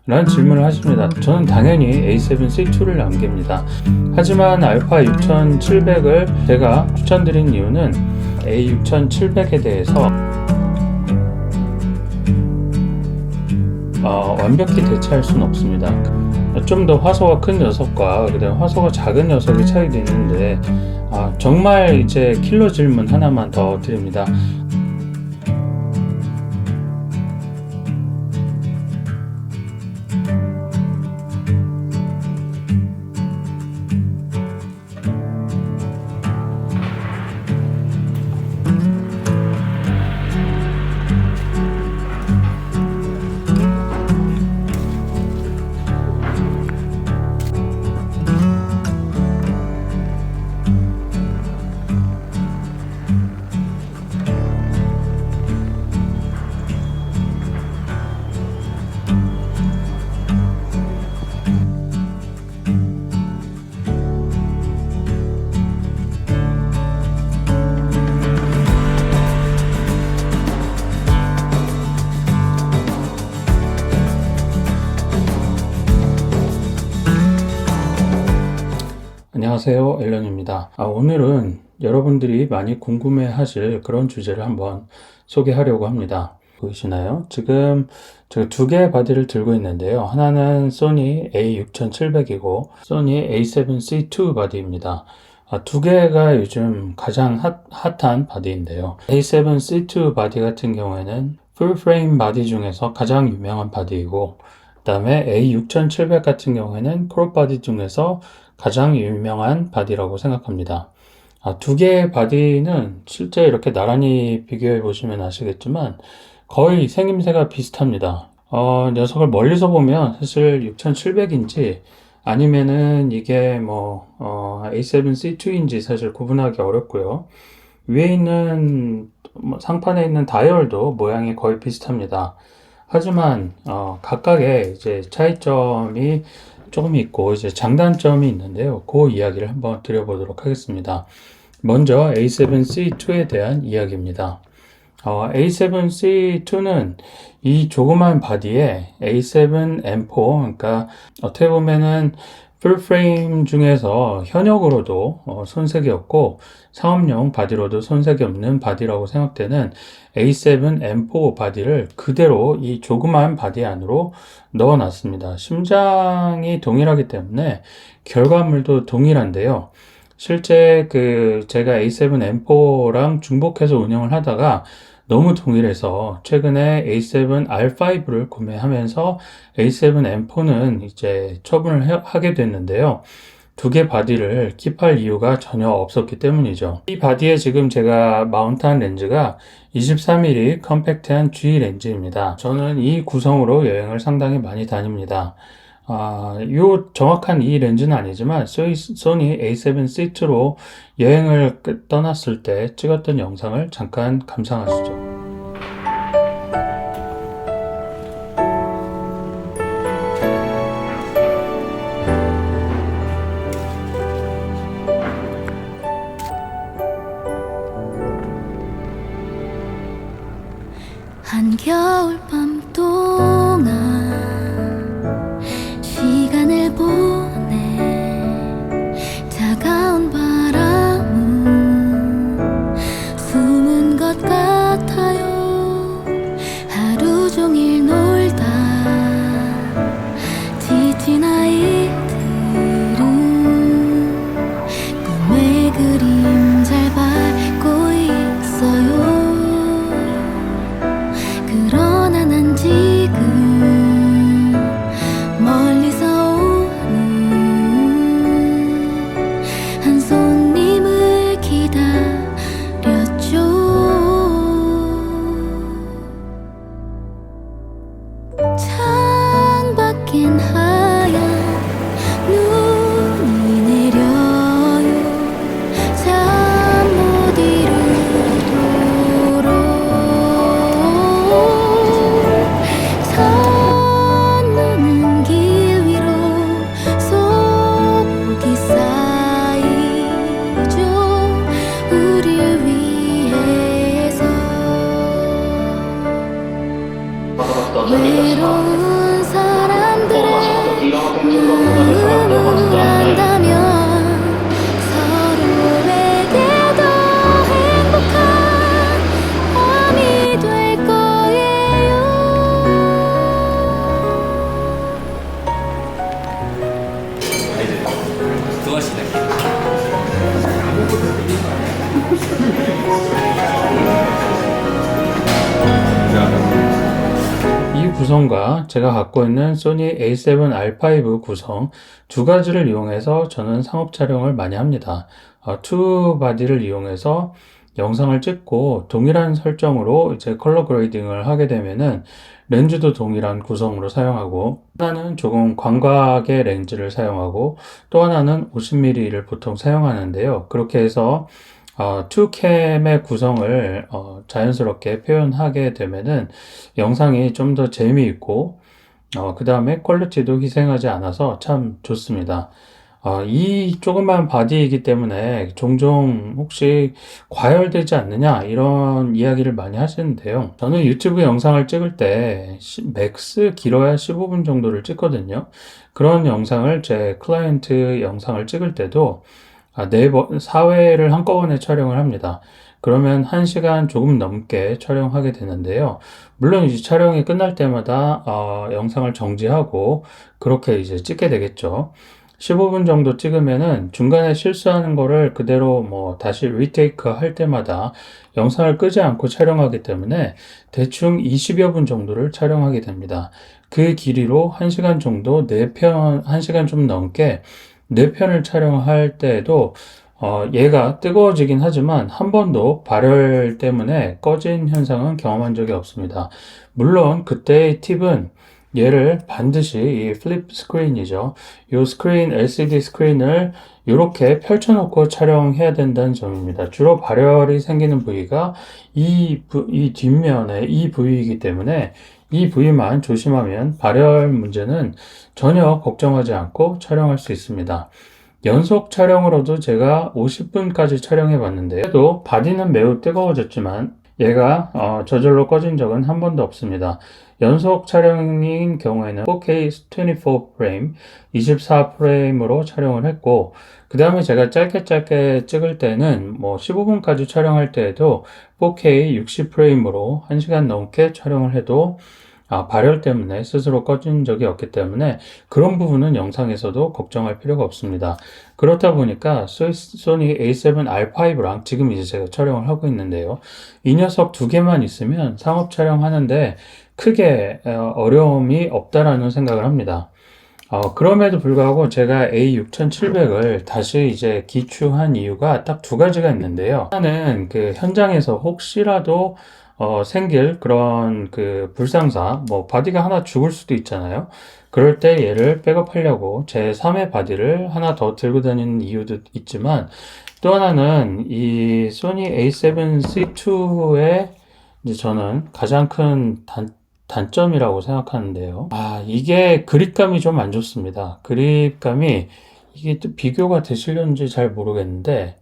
라는 질문을 하십니다. 저는 당연히 A7C2를 남깁니다. 하지만 알파 6700을 제가 추천드린 이유는 A6700에 대해서 완벽히 대체할 수는 없습니다. 좀 더 화소가 큰 녀석과 그다음 화소가 작은 녀석의 차이도 있는데 정말 이제 킬러 질문 하나만 더 드립니다. 안녕하세요, 앨런입니다. 오늘은 여러분들이 많이 궁금해 하실 그런 주제를 한번 소개하려고 합니다. 보이시나요? 지금 제가 두 개의 바디를 들고 있는데요. 하나는 소니 A6700이고 소니 A7C2 바디입니다. 두 개가 요즘 가장 핫한 바디인데요. A7C2 바디 같은 경우에는 풀프레임 바디 중에서 가장 유명한 바디이고, 그 다음에 A6700 같은 경우에는 크롭 바디 중에서 가장 유명한 바디라고 생각합니다. 두 개의 바디는 실제 이렇게 나란히 비교해 보시면 아시겠지만 거의 생김새가 비슷합니다. 녀석을 멀리서 보면 사실 6700인지 아니면은 이게 A7C2인지 사실 구분하기 어렵고요. 위에 있는 상판에 있는 다이얼도 모양이 거의 비슷합니다. 하지만 각각의 이제 차이점이 조금 있고 이제 장단점이 있는데요. 그 이야기를 한번 드려보도록 하겠습니다. 먼저 A7C2에 대한 이야기입니다. A7C2는 이 조그만 바디에 A7M4, 그러니까 어떻게 보면은 풀프레임 중에서 현역으로도 손색이 없고 상업용 바디로도 손색이 없는 바디라고 생각되는 A7M4 바디를 그대로 이 조그만 바디 안으로 넣어놨습니다. 심장이 동일하기 때문에 결과물도 동일한데요. 실제 제가 A7M4랑 중복해서 운영을 하다가 너무 동일해서 최근에 A7R5를 구매하면서 A7M4는 이제 처분을 하게 됐는데요. 두 개 바디를 킵할 이유가 전혀 없었기 때문이죠. 이 바디에 지금 제가 마운트한 렌즈가 23mm 컴팩트한 G 렌즈입니다. 저는 이 구성으로 여행을 상당히 많이 다닙니다. 정확한 이 렌즈는 아니지만 소니 A7C2로 여행을 떠났을 때 찍었던 영상을 잠깐 감상하시죠. 한겨울밤 동안 시간을 보내 차가운 바람은 숨은 것 같아요. 하루 종일 놀다 지친 아이들은 꿈의 그림 잘 밟고 있어요. 그러나 난 지금 멀리서 오는 한 손님을 기다렸죠. 창밖엔 하얀 눈이 내려요. 잠 못 이루도록 선노는 길 위로 소복이 쌓이죠. 우릴 위해서 외로운 사람 구성과 제가 갖고 있는 소니 a7R5 구성 두 가지를 이용해서 저는 상업 촬영을 많이 합니다. 투바디를 이용해서 영상을 찍고 동일한 설정으로 이제 컬러 그레이딩을 하게 되면은 렌즈도 동일한 구성으로 사용하고, 하나는 조금 광각의 렌즈를 사용하고 또 하나는 50mm를 보통 사용하는데요. 그렇게 해서 투캠의 구성을 자연스럽게 표현하게 되면은 영상이 좀 더 재미있고 그 다음에 퀄리티도 희생하지 않아서 참 좋습니다. 이 조그만 바디이기 때문에 종종 혹시 과열되지 않느냐 이런 이야기를 많이 하시는데요. 저는 유튜브 영상을 찍을 때 맥스 길어야 15분 정도를 찍거든요. 그런 영상을 제 클라이언트 영상을 찍을 때도 4회를 한꺼번에 촬영을 합니다. 그러면 1시간 조금 넘게 촬영하게 되는데요. 물론 이제 촬영이 끝날 때마다 영상을 정지하고 그렇게 이제 찍게 되겠죠. 15분 정도 찍으면은 중간에 실수하는 거를 그대로 뭐 다시 리테이크 할 때마다 영상을 끄지 않고 촬영하기 때문에 대충 20여 분 정도를 촬영하게 됩니다. 그 길이로 1시간 정도 4편, 1시간 좀 넘게 4편을 촬영할 때에도 얘가 뜨거워지긴 하지만 한 번도 발열 때문에 꺼진 현상은 경험한 적이 없습니다. 물론 그때의 팁은 얘를 반드시 이 플립 스크린이죠. 이 스크린, LCD 스크린을 이렇게 펼쳐놓고 촬영해야 된다는 점입니다. 주로 발열이 생기는 부위가 이 뒷면에 이 부위이기 때문에 이 부위만 조심하면 발열 문제는 전혀 걱정하지 않고 촬영할 수 있습니다. 연속 촬영으로도 제가 50분까지 촬영해 봤는데요. 그래도 바디는 매우 뜨거워졌지만 얘가 저절로 꺼진 적은 한 번도 없습니다. 연속 촬영인 경우에는 4K 24프레임, 24프레임으로 촬영을 했고, 그 다음에 제가 짧게 찍을 때는 뭐 15분까지 촬영할 때에도 4K 60프레임으로 1시간 넘게 촬영을 해도 발열 때문에 스스로 꺼진 적이 없기 때문에 그런 부분은 영상에서도 걱정할 필요가 없습니다. 그렇다 보니까 소니 a7R5랑 지금 이제 제가 촬영을 하고 있는데요. 이 녀석 두 개만 있으면 상업 촬영하는데 크게 어려움이 없다라는 생각을 합니다. 그럼에도 불구하고 제가 A6700을 다시 이제 기추한 이유가 딱 두 가지가 있는데요. 하나는 그 현장에서 혹시라도 생길 그런 그 불상사, 뭐 바디가 하나 죽을 수도 있잖아요. 그럴 때 얘를 백업하려고 제 3의 바디를 하나 더 들고 다니는 이유도 있지만, 또 하나는 이 소니 a7C2의 이제 저는 가장 큰 단점이라고 생각하는데요. 이게 그립감이 좀 안 좋습니다. 그립감이 이게 또 비교가 되시려는지 잘 모르겠는데,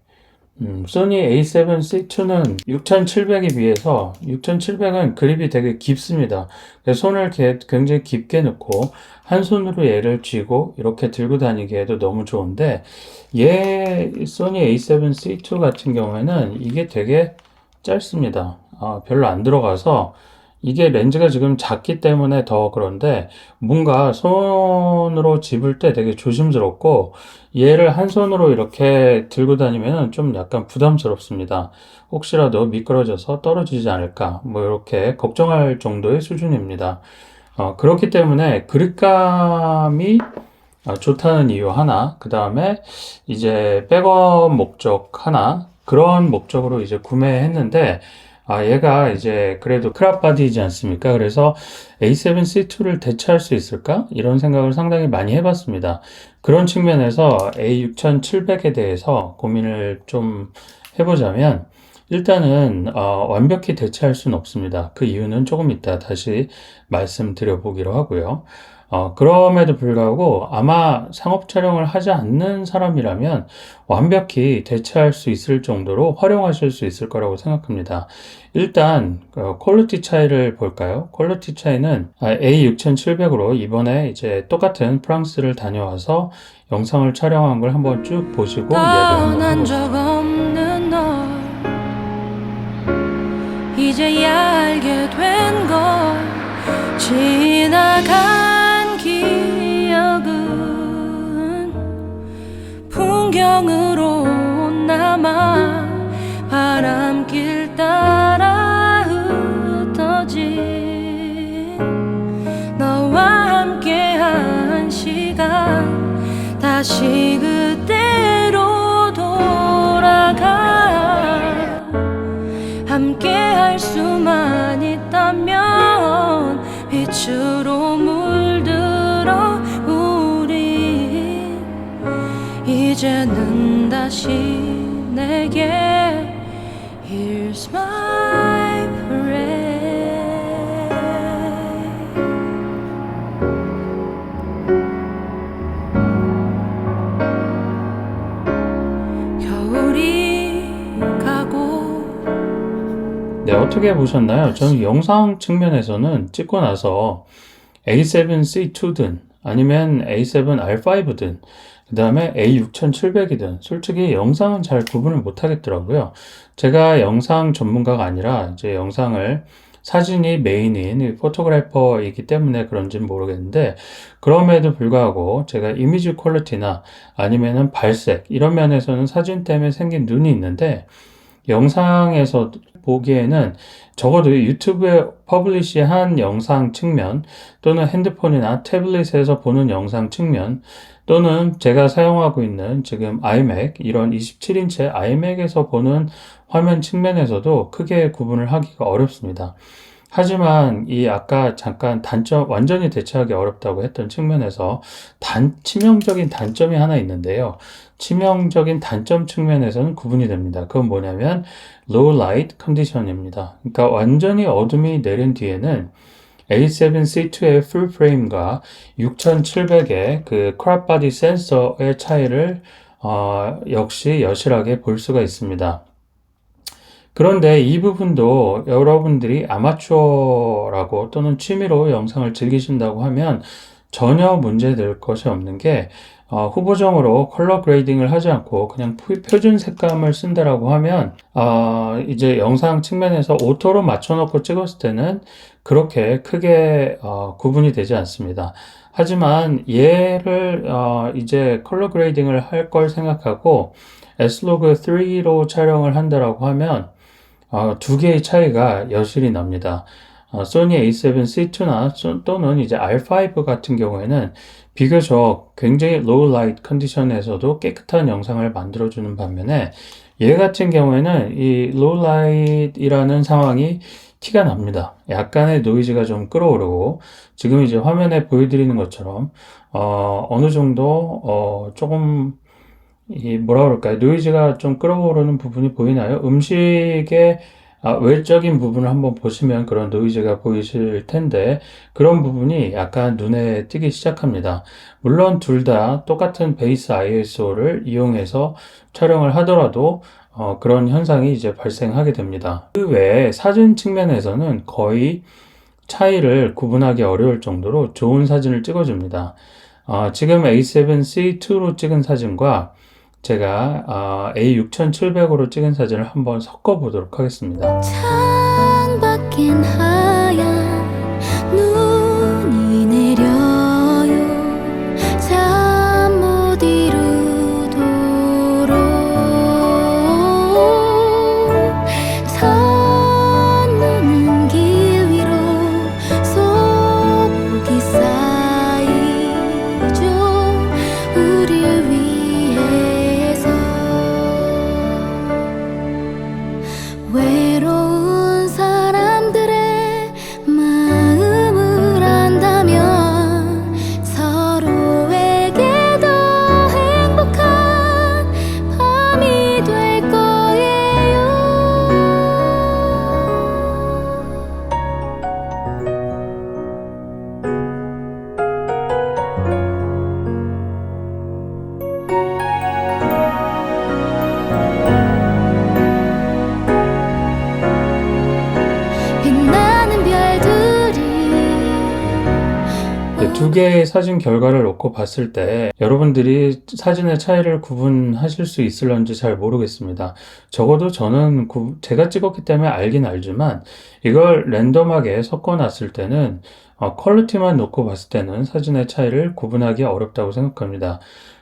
소니 a7C2는 6700에 비해서 6700은 그립이 되게 깊습니다. 그래서 손을 굉장히 깊게 넣고 한 손으로 얘를 쥐고 이렇게 들고 다니기에도 너무 좋은데, 소니 a7C2 같은 경우에는 이게 되게 짧습니다. 별로 안 들어가서 이게 렌즈가 지금 작기 때문에 더 그런데 뭔가 손으로 집을 때 되게 조심스럽고, 얘를 한 손으로 이렇게 들고 다니면 좀 약간 부담스럽습니다. 혹시라도 미끄러져서 떨어지지 않을까 뭐 이렇게 걱정할 정도의 수준입니다. 그렇기 때문에 그립감이 좋다는 이유 하나, 그 다음에 이제 백업 목적 하나, 그런 목적으로 이제 구매했는데, 얘가 이제 그래도 크롭 바디이지 않습니까? 그래서 A7C2를 대체할 수 있을까? 이런 생각을 상당히 많이 해봤습니다. 그런 측면에서 A6700에 대해서 고민을 좀 해보자면, 일단은 완벽히 대체할 수는 없습니다. 그 이유는 조금 이따 다시 말씀드려 보기로 하고요. 그럼에도 불구하고 아마 상업 촬영을 하지 않는 사람이라면 완벽히 대체할 수 있을 정도로 활용하실 수 있을 거라고 생각합니다. 일단 퀄리티 차이를 볼까요? 퀄리티 차이는 A6700으로 이번에 이제 똑같은 프랑스를 다녀와서 영상을 촬영한 걸 한번 쭉 보시고 이야기를 한번 해보세요. 이제야 알게 된 걸 지나간 기억은 풍경으로 남아 바람길 따라 흩어진 다시 그때로 돌아가 함께 할 수만 있다면 빛으로 물들어 우리 이제는 다시 내게 Here's my parade 겨울이 가고 네, 어떻게 보셨나요? 저는 영상 측면에서는 찍고 나서 A7C2든 아니면 A7R5든 그 다음에 A6700이든 솔직히 영상은 잘 구분을 못 하겠더라고요. 제가 영상 전문가가 아니라 이제 영상을 사진이 메인인 포토그래퍼이기 때문에 그런지는 모르겠는데 그럼에도 불구하고 제가 이미지 퀄리티나 아니면은 발색 이런 면에서는 사진 때문에 생긴 눈이 있는데 영상에서 보기에는 적어도 유튜브에 퍼블리시한 영상 측면 또는 핸드폰이나 태블릿에서 보는 영상 측면 또는 제가 사용하고 있는 지금 iMac 이런 27인치 iMac에서 보는 화면 측면에서도 크게 구분을 하기가 어렵습니다. 하지만 이 아까 잠깐 단점, 완전히 대체하기 어렵다고 했던 측면에서 치명적인 단점이 하나 있는데요. 치명적인 단점 측면에서는 구분이 됩니다. 그건 뭐냐면 low light condition입니다. 그러니까 완전히 어둠이 내린 뒤에는 A7C2의 풀 프레임과 6700의 그 crop body 센서의 차이를 역시 여실하게 볼 수가 있습니다. 그런데 이 부분도 여러분들이 아마추어라고 또는 취미로 영상을 즐기신다고 하면 전혀 문제될 것이 없는 게 후보정으로 컬러 그레이딩을 하지 않고 그냥 표준 색감을 쓴다라고 하면 이제 영상 측면에서 오토로 맞춰놓고 찍었을 때는 그렇게 크게 구분이 되지 않습니다. 하지만 얘를 이제 컬러 그레이딩을 할 걸 생각하고 Slog3로 촬영을 한다라고 하면 두 개의 차이가 여실히 납니다. 소니 A7C2나 또는 이제 R5 같은 경우에는 비교적 굉장히 low light 컨디션에서도 깨끗한 영상을 만들어주는 반면에 얘 같은 경우에는 이 low light이라는 상황이 티가 납니다. 약간의 노이즈가 좀 끌어오르고 지금 이제 화면에 보여드리는 것처럼 어느 정도 조금 이 뭐라 그럴까요? 노이즈가 좀 끌어오르는 부분이 보이나요? 음식의 외적인 부분을 한번 보시면 그런 노이즈가 보이실 텐데 그런 부분이 약간 눈에 띄기 시작합니다. 물론 둘 다 똑같은 베이스 ISO를 이용해서 촬영을 하더라도 그런 현상이 이제 발생하게 됩니다. 그 외에 사진 측면에서는 거의 차이를 구분하기 어려울 정도로 좋은 사진을 찍어줍니다. 지금 A7C2로 찍은 사진과 제가 A6700으로 찍은 사진을 한번 섞어 보도록 하겠습니다. 창밖엔 하얀 눈이 내려요 잠 못 이루도록 첫눈은 길 위로 소복이 쌓이죠 우릴 위해서 외로운 사람들의 마음을 안다면 서로에게 더 행복한 밤이 될 거예요. 빛나는 별들이 두 개의 사진 결과를 놓고 봤을 때 여러분들이 사진의 차이를 구분하실 수 있을런지 잘 모르겠습니다. 적어도 저는 제가 찍었기 때문에 알긴 알지만 이걸 랜덤하게 섞어 놨을 때는 퀄리티만 놓고 봤을 때는 사진의 차이를 구분하기 어렵다고 생각합니다.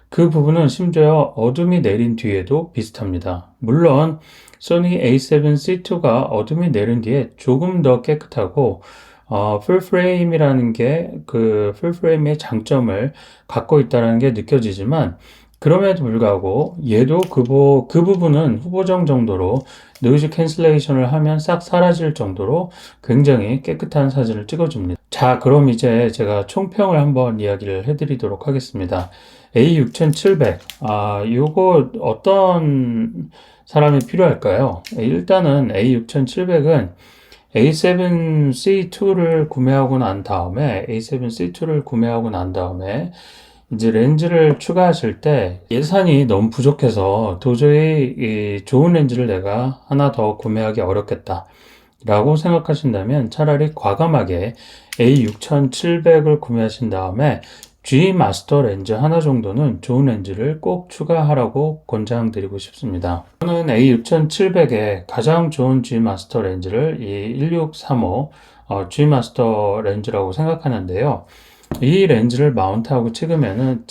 그 부분은 심지어 어둠이 내린 뒤에도 비슷합니다. 물론 소니 A7C2가 어둠이 내린 뒤에 조금 더 깨끗하고 풀프레임이라는 게 그 풀프레임의 장점을 갖고 있다는 게 느껴지지만, 그럼에도 불구하고 얘도 그 부분은 후보정 정도로 노이즈 캔슬레이션을 하면 싹 사라질 정도로 굉장히 깨끗한 사진을 찍어줍니다. 자, 그럼 이제 제가 총평을 한번 이야기를 해드리도록 하겠습니다. A6700, 요거 어떤 사람이 필요할까요? 일단은 A6700은 A7C2를 구매하고 난 다음에 이제 렌즈를 추가하실 때 예산이 너무 부족해서 도저히 이 좋은 렌즈를 내가 하나 더 구매하기 어렵겠다 라고 생각하신다면, 차라리 과감하게 A6700을 구매하신 다음에 G 마스터 렌즈 하나 정도는 좋은 렌즈를 꼭 추가하라고 권장드리고 싶습니다. 저는 A6700의 가장 좋은 G 마스터 렌즈를 이 1635 G 마스터 렌즈라고 생각하는데요. 이 렌즈를 마운트하고 찍으면은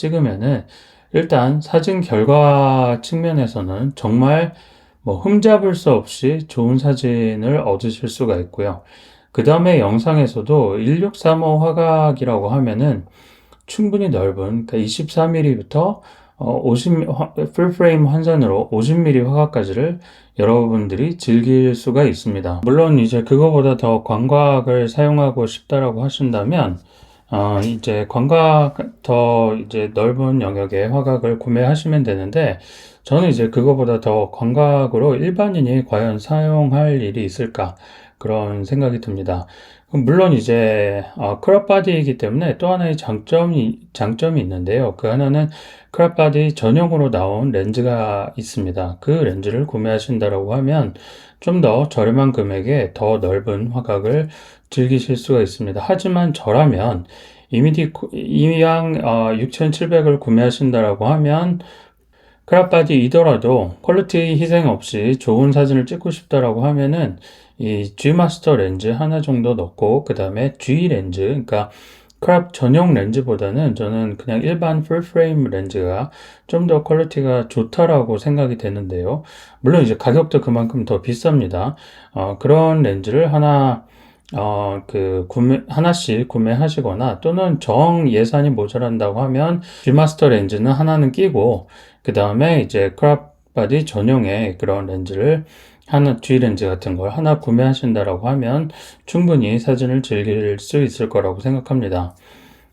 일단 사진 결과 측면에서는 정말 뭐 흠잡을 수 없이 좋은 사진을 얻으실 수가 있고요. 그 다음에 영상에서도 1635 화각이라고 하면은 충분히 넓은, 그러니까 24mm부터 50 풀프레임 환산으로 50mm 화각까지를 여러분들이 즐길 수가 있습니다. 물론 이제 그거보다 더 광각을 사용하고 싶다라고 하신다면 이제 광각 더 이제 넓은 영역의 화각을 구매하시면 되는데, 저는 이제 그거보다 더 광각으로 일반인이 과연 사용할 일이 있을까, 그런 생각이 듭니다. 물론 이제 크롭 바디이기 때문에 또 하나의 장점이 있는데요. 그 하나는 크롭 바디 전용으로 나온 렌즈가 있습니다. 그 렌즈를 구매하신다라고 하면 좀 더 저렴한 금액에 더 넓은 화각을 즐기실 수가 있습니다. 하지만 저라면 이왕 6700을 구매하신다라고 하면 크롭 바디이더라도 퀄리티 희생 없이 좋은 사진을 찍고 싶다라고 하면은 이 G 마스터 렌즈 하나 정도 넣고, 그 다음에 G 렌즈, 그러니까 크롭 전용 렌즈보다는 저는 그냥 일반 풀프레임 렌즈가 좀 더 퀄리티가 좋다라고 생각이 되는데요. 물론 이제 가격도 그만큼 더 비쌉니다. 그런 렌즈를 하나씩 구매하시거나, 또는 정 예산이 모자란다고 하면 G 마스터 렌즈는 하나는 끼고, 그 다음에 이제 크롭 바디 전용의 그런 렌즈를 G 렌즈 같은 걸 하나 구매하신다라고 하면 충분히 사진을 즐길 수 있을 거라고 생각합니다.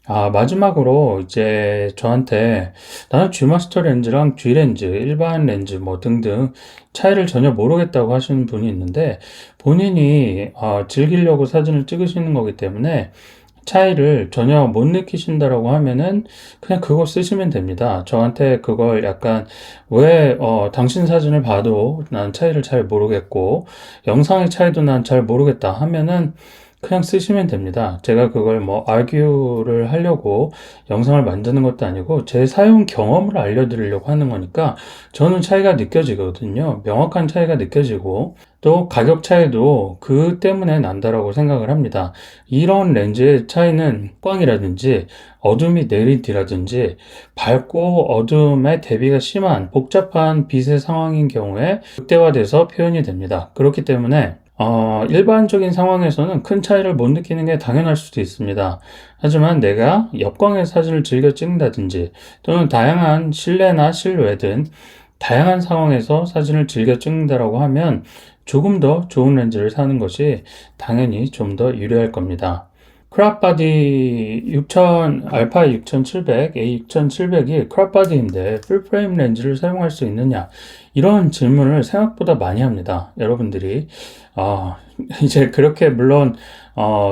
마지막으로 이제 저한테 나는 G 마스터 렌즈랑 G 렌즈, 일반 렌즈 뭐 등등 차이를 전혀 모르겠다고 하시는 분이 있는데, 본인이 즐기려고 사진을 찍으시는 거기 때문에 차이를 전혀 못 느끼신다라고 하면은 그냥 그거 쓰시면 됩니다. 저한테 그걸 약간 왜 당신 사진을 봐도 난 차이를 잘 모르겠고 영상의 차이도 난 잘 모르겠다 하면은 그냥 쓰시면 됩니다. 제가 그걸 뭐 아규를 하려고 영상을 만드는 것도 아니고 제 사용 경험을 알려드리려고 하는 거니까, 저는 차이가 느껴지거든요. 명확한 차이가 느껴지고 또 가격 차이도 그 때문에 난다라고 생각을 합니다. 이런 렌즈의 차이는光이라든지 어둠이 내리디라든지 밝고 어둠의 대비가 심한 복잡한 빛의 상황인 경우에 극대화돼서 표현이 됩니다. 그렇기 때문에 일반적인 상황에서는 큰 차이를 못 느끼는 게 당연할 수도 있습니다. 하지만 내가 역광의 사진을 즐겨 찍는다든지, 또는 다양한 실내나 실외 등 다양한 상황에서 사진을 즐겨 찍는다라고 하면 조금 더 좋은 렌즈를 사는 것이 당연히 좀 더 유리할 겁니다. 크롭 바디 알파 6700, A6700이 크롭 바디인데 풀프레임 렌즈를 사용할 수 있느냐, 이런 질문을 생각보다 많이 합니다. 여러분들이 이제 그렇게 물론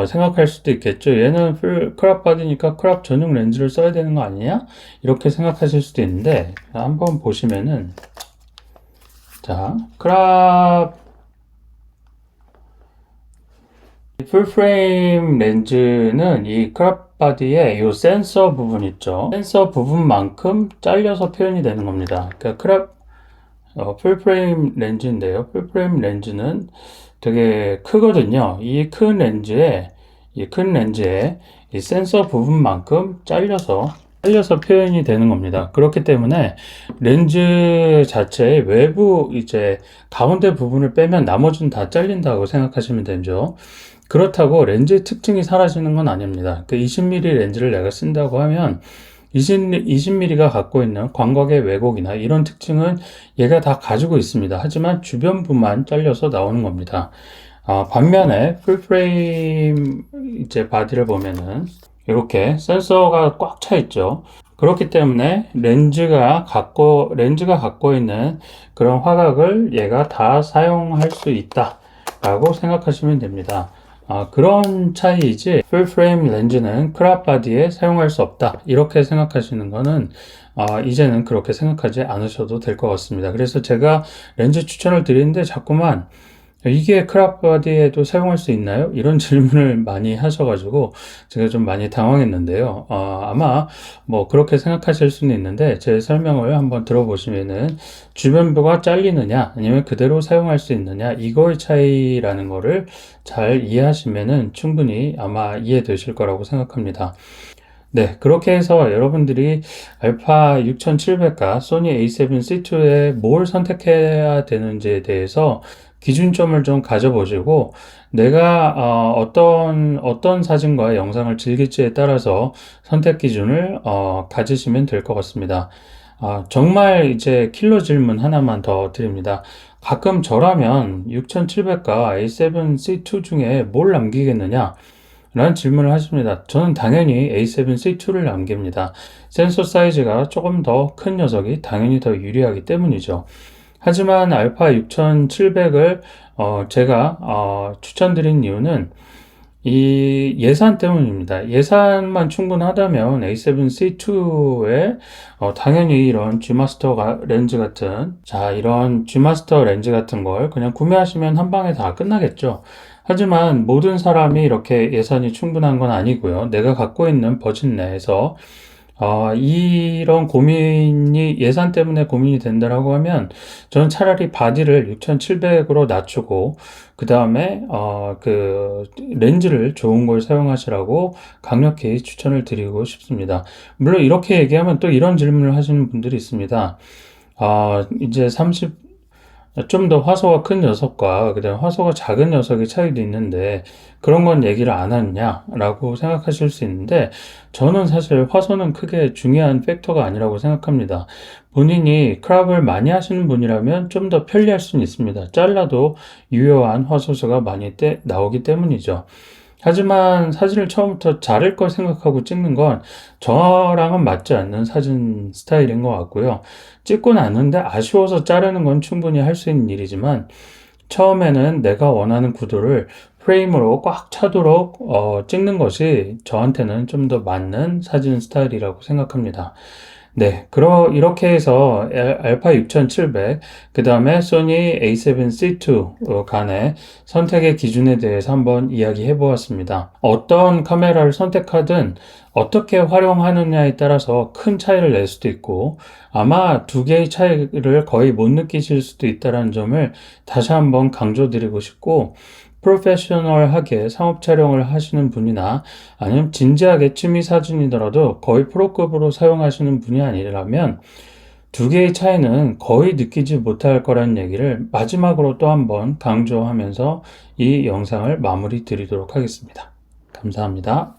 생각할 수도 있겠죠. 얘는 크롭 바디니까 크롭 전용 렌즈를 써야 되는 거 아니냐, 이렇게 생각하실 수도 있는데, 한번 보시면은, 자, 크롭 풀프레임 렌즈는 이 크롭 바디에 이 센서 부분 있죠. 센서 부분만큼 잘려서 표현이 되는 겁니다. 그러니까 풀프레임 렌즈인데요. 풀프레임 렌즈는 되게 크거든요. 이 큰 렌즈에 이 센서 부분만큼 잘려서 표현이 되는 겁니다. 그렇기 때문에 렌즈 자체의 외부 이제 가운데 부분을 빼면 나머지는 다 잘린다고 생각하시면 되죠. 그렇다고 렌즈의 특징이 사라지는 건 아닙니다. 그 20mm 렌즈를 내가 쓴다고 하면 20mm가 갖고 있는 광각의 왜곡이나 이런 특징은 얘가 다 가지고 있습니다. 하지만 주변부만 잘려서 나오는 겁니다. 반면에 풀프레임 이제 바디를 보면은 이렇게 센서가 꽉 차 있죠. 그렇기 때문에 렌즈가 갖고 있는 그런 화각을 얘가 다 사용할 수 있다 라고 생각하시면 됩니다. 그런 차이이지 풀프레임 렌즈는 크롭 바디에 사용할 수 없다 이렇게 생각하시는 거는 이제는 그렇게 생각하지 않으셔도 될 것 같습니다. 그래서 제가 렌즈 추천을 드리는데 자꾸만 이게 크롭 바디에도 사용할 수 있나요? 이런 질문을 많이 하셔가지고 제가 좀 많이 당황했는데요. 아마 뭐 그렇게 생각하실 수는 있는데 제 설명을 한번 들어보시면은 주변부가 잘리느냐 아니면 그대로 사용할 수 있느냐 이거의 차이라는 거를 잘 이해하시면은 충분히 아마 이해되실 거라고 생각합니다. 네, 그렇게 해서 여러분들이 알파 6700과 소니 a7C2에 뭘 선택해야 되는지에 대해서 기준점을 좀 가져보시고 내가 어떤 사진과 영상을 즐길지에 따라서 선택 기준을 가지시면 될 것 같습니다. 정말 이제 킬러 질문 하나만 더 드립니다. 가끔 저라면 6700과 A7C2 중에 뭘 남기겠느냐? 라는 질문을 하십니다. 저는 당연히 A7C2를 남깁니다. 센서 사이즈가 조금 더 큰 녀석이 당연히 더 유리하기 때문이죠. 하지만 알파 6700을 제가 추천드린 이유는 이 예산 때문입니다. 예산만 충분하다면 A7C2에 당연히 이런 G마스터 렌즈 같은 이런 G마스터 렌즈 같은 걸 그냥 구매하시면 한 방에 다 끝나겠죠. 하지만 모든 사람이 이렇게 예산이 충분한 건 아니고요. 내가 갖고 있는 버짓 내에서 이런 고민이 예산 때문에 고민이 된다라고 하면 저는 차라리 바디를 6700으로 낮추고 그 다음에 그 렌즈를 좋은 걸 사용하시라고 강력히 추천을 드리고 싶습니다. 물론 이렇게 얘기하면 또 이런 질문을 하시는 분들이 있습니다. 이제 좀 더 화소가 큰 녀석과 그다음에 화소가 작은 녀석의 차이도 있는데 그런 건 얘기를 안 하느냐라고 생각하실 수 있는데 저는 사실 화소는 크게 중요한 팩터가 아니라고 생각합니다. 본인이 크롭을 많이 하시는 분이라면 좀 더 편리할 수는 있습니다. 잘라도 유효한 화소수가 많이 나오기 때문이죠. 하지만 사진을 처음부터 자를 걸 생각하고 찍는 건 저랑은 맞지 않는 사진 스타일인 것 같고요. 찍고 났는데 아쉬워서 자르는 건 충분히 할 수 있는 일이지만 처음에는 내가 원하는 구도를 프레임으로 꽉 차도록 찍는 것이 저한테는 좀 더 맞는 사진 스타일이라고 생각합니다. 네, 이렇게 해서 알파 6700, 그 다음에 소니 a7C2 간의 선택의 기준에 대해서 한번 이야기해 보았습니다. 어떤 카메라를 선택하든 어떻게 활용하느냐에 따라서 큰 차이를 낼 수도 있고 아마 두 개의 차이를 거의 못 느끼실 수도 있다는 점을 다시 한번 강조드리고 싶고 프로페셔널하게 상업 촬영을 하시는 분이나 아니면 진지하게 취미 사진이더라도 거의 프로급으로 사용하시는 분이 아니라면 두 개의 차이는 거의 느끼지 못할 거라는 얘기를 마지막으로 또 한번 강조하면서 이 영상을 마무리 드리도록 하겠습니다. 감사합니다.